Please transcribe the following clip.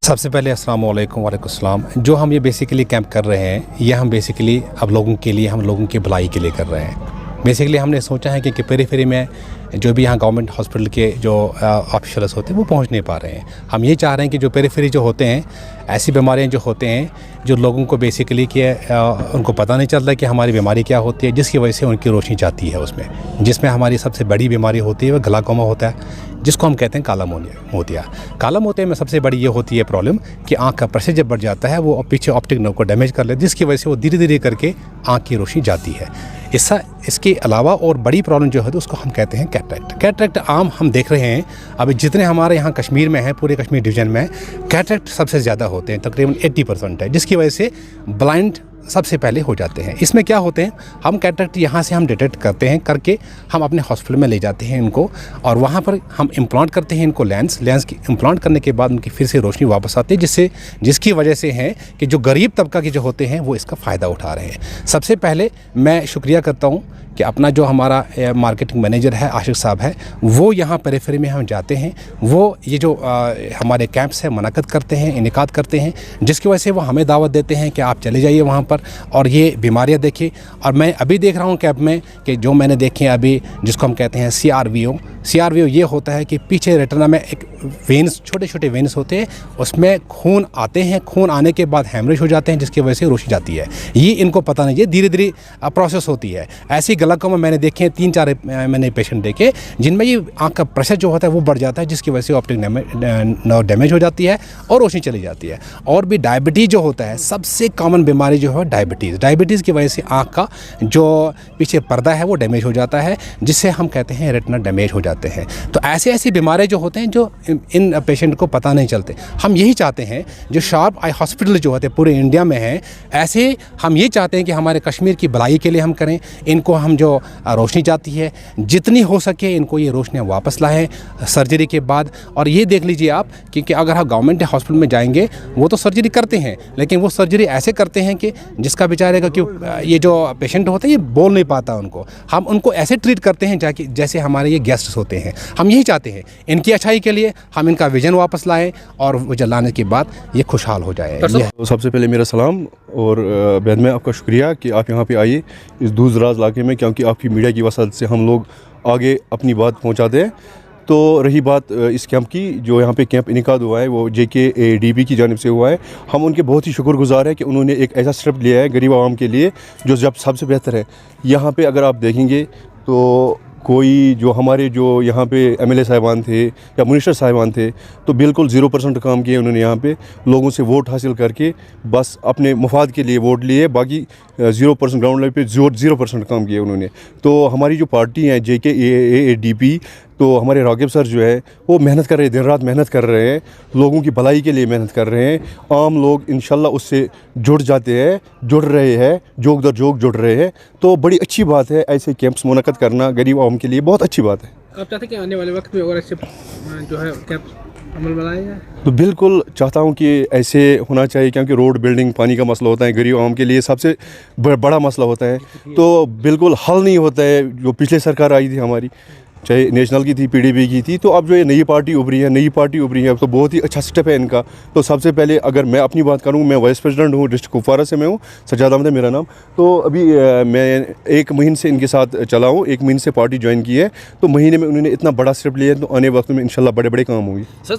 सबसे पहले अस्सलाम वालेकुम वालेकुम। जो हम ये बेसिकली कैंप कर रहे हैं, ये हम बेसिकली अब लोगों के लिए, हम लोगों की भलाई के लिए कर रहे हैं। बेसिकली हमने सोचा है कि पेरीफेरी में जो भी यहाँ गवर्नमेंट हॉस्पिटल के जो ऑफिशियल्स होते हैं वो पहुँच नहीं पा रहे हैं। हम ये चाह रहे हैं कि जो पेरीफेरी जो होते हैं, ऐसी बीमारियाँ जो होते हैं जो लोगों को बेसिकली कि उनको पता नहीं चलता कि हमारी बीमारी क्या होती है, जिसकी वजह से उनकी रोशनी जाती है उसमें। जिसमें हमारी सबसे बड़ी बीमारी होती है वो ग्लाकोमा होता है, जिसको हम कहते हैं काला मोतिया। काला मोतिया में सबसे बड़ी ये होती है प्रॉब्लम कि आँख का प्रेशर जब बढ़ जाता है वो पीछे ऑप्टिक नर्व को डैमेज कर लेता है, जिसकी वजह से वो धीरे धीरे करके आँख की रोशनी जाती है। इसके अलावा और बड़ी प्रॉब्लम जो है तो उसको हम कहते हैं कैटरेक्ट। कैटरेक्ट आम हम देख रहे हैं अभी जितने हमारे यहाँ कश्मीर में है, पूरे कश्मीर डिवीज़न में कैटरेक्ट सबसे ज़्यादा होते हैं, तकरीबन 80% है, जिसकी वजह से ब्लाइंड सबसे पहले हो जाते हैं। इसमें क्या होते हैं, हम कैटरेक्ट यहाँ से हम डिटेक्ट करते हैं, करके हम अपने हॉस्पिटल में ले जाते हैं इनको, और वहाँ पर हम इम्प्लांट करते हैं इनको लेंस की इम्प्लांट करने के बाद उनकी फिर से रोशनी वापस आती है, जिसकी वजह से है कि जो गरीब तबका के जो होते हैं वो इसका फ़ायदा उठा रहे हैं। सबसे पहले मैं शुक्रिया करता हूँ कि अपना जो हमारा मार्केटिंग मैनेजर है आशिक साहब है, वो यहाँ पेरीफेरी में हम जाते हैं, वो ये जो हमारे कैंप्स है मुनक़्क़द करते हैं, इनेकाद करते हैं, जिसकी वजह से वो हमें दावत देते हैं कि आप चले जाइए वहाँ पर और ये बीमारियाँ देखिए। और मैं अभी देख रहा हूँ कैंप में कि जो मैंने देखे हैं अभी, जिसको हम कहते हैं CRVO ये होता है कि पीछे रेटिना में एक वेन्स, छोटे छोटे वेन्स होते हैं, उसमें खून आते हैं, खून आने के बाद हैमरेज हो जाते हैं, जिसकी वजह से रोशनी जाती है। ये इनको पता नहीं, ये धीरे धीरे प्रोसेस होती है। ऐसी ग्लाकोमा मैंने देखे हैं, 3-4 मैंने पेशेंट देखे जिनमें ये आँख का प्रेशर जो होता है वो बढ़ जाता है, जिसकी वजह से ऑप्टिक नर्व डैमेज हो जाती है और रोशनी चली जाती है। और भी डायबिटीज़ जो होता है, सबसे कॉमन बीमारी जो है डायबिटीज़ की वजह से आँख का जो पीछे पर्दा है वो डैमेज हो जाता है, जिससे हम कहते हैं रेटिना डैमेज हो जाते हैं। तो ऐसी बीमारियाँ जो होते हैं जो इन पेशेंट को पता नहीं चलते। हम यही चाहते हैं जो शार्प आई हॉस्पिटल जो होते हैं पूरे इंडिया में हैं, ऐसे हम ये चाहते हैं कि हमारे कश्मीर की भलाई के लिए हम करें। इनको हम जो रोशनी जाती है जितनी हो सके इनको ये रोशनियाँ वापस लाएँ सर्जरी के बाद। और ये देख लीजिए आप कि अगर हम गवर्नमेंट हॉस्पिटल में जाएंगे वो तो सर्जरी करते हैं, लेकिन वो सर्जरी ऐसे करते हैं कि जिसका बेचारे का क्यों ये जो पेशेंट होते हैं ये बोल नहीं पाता उनको, हम उनको ऐसे ट्रीट करते हैं जैसे हमारे ये गेस्ट्स होते हैं। हम यही चाहते हैं इनकी अच्छाई के लिए हम इनका विजन वापस लाएं और विजन लाने के बाद ये खुशहाल हो जाए। तो सबसे पहले मेरा सलाम और बाद में आपका शुक्रिया कि आप यहाँ पे आइए इस दूर दराज इलाके में, क्योंकि आपकी मीडिया की वजह से हम लोग आगे अपनी बात पहुँचाते हैं। तो रही बात इस कैंप की, जो यहाँ पे कैंप इनेकाद हुआ है वो JKADB की जानिब से हुआ है। हम उनके बहुत ही शुक्रगुजार हैं कि उन्होंने एक ऐसा स्टेप लिया है गरीब आवाम के लिए जो जब सबसे बेहतर है। यहाँ पे अगर आप देखेंगे तो कोई जो हमारे जो यहाँ पे MLA साहिबान थे या मिनिस्टर साहिबान थे तो बिल्कुल 0% काम किए उन्होंने। यहाँ पे लोगों से वोट हासिल करके बस अपने मुफाद के लिए वोट लिए, बाकी 0% ग्राउंड लेवल पे 0% काम किए उन्होंने। तो हमारी जो पार्टी है JKADB, तो हमारे रागिब सर जो है वो मेहनत कर रहे हैं, दिन रात मेहनत कर रहे हैं, लोगों की भलाई के लिए मेहनत कर रहे हैं। आम लोग इंशाल्लाह उससे जुड़ रहे हैं, जोग दर जोग जुड़ रहे हैं। तो बड़ी अच्छी बात है ऐसे कैंप्स मुनक़्क़द करना गरीब आवाम के लिए, बहुत अच्छी बात है। आप चाहते हैं कि आने वाले वक्त में और ऐसे जो है कैंप अमल में लाए जाए? तो बिल्कुल चाहता हूँ कि ऐसे होना चाहिए, क्योंकि रोड बिल्डिंग पानी का मसला होता है, गरीब आवाम के लिए सबसे बड़ा मसला होता है। तो बिल्कुल हल नहीं होता है। जो पिछले सरकार आई थी हमारी, चाहे नेशनल की थी, PDP की थी, तो अब जो ये नई पार्टी उभरी है तो बहुत ही अच्छा स्टेप है इनका। तो सबसे पहले अगर मैं अपनी बात करूँ, मैं वाइस प्रेसिडेंट हूँ, डिस्ट्रिक्ट कुपवारा से मैं हूँ, सज्जाद अहमद है मेरा नाम। तो अभी मैं 1 महीने से इनके साथ चला हूँ, 1 महीने से पार्टी ज्वाइन की है। तो महीने में उन्होंने इतना बड़ा स्टेप लिया है, तो आने वक्त में इंशाल्लाह बड़े काम होंगे। सर,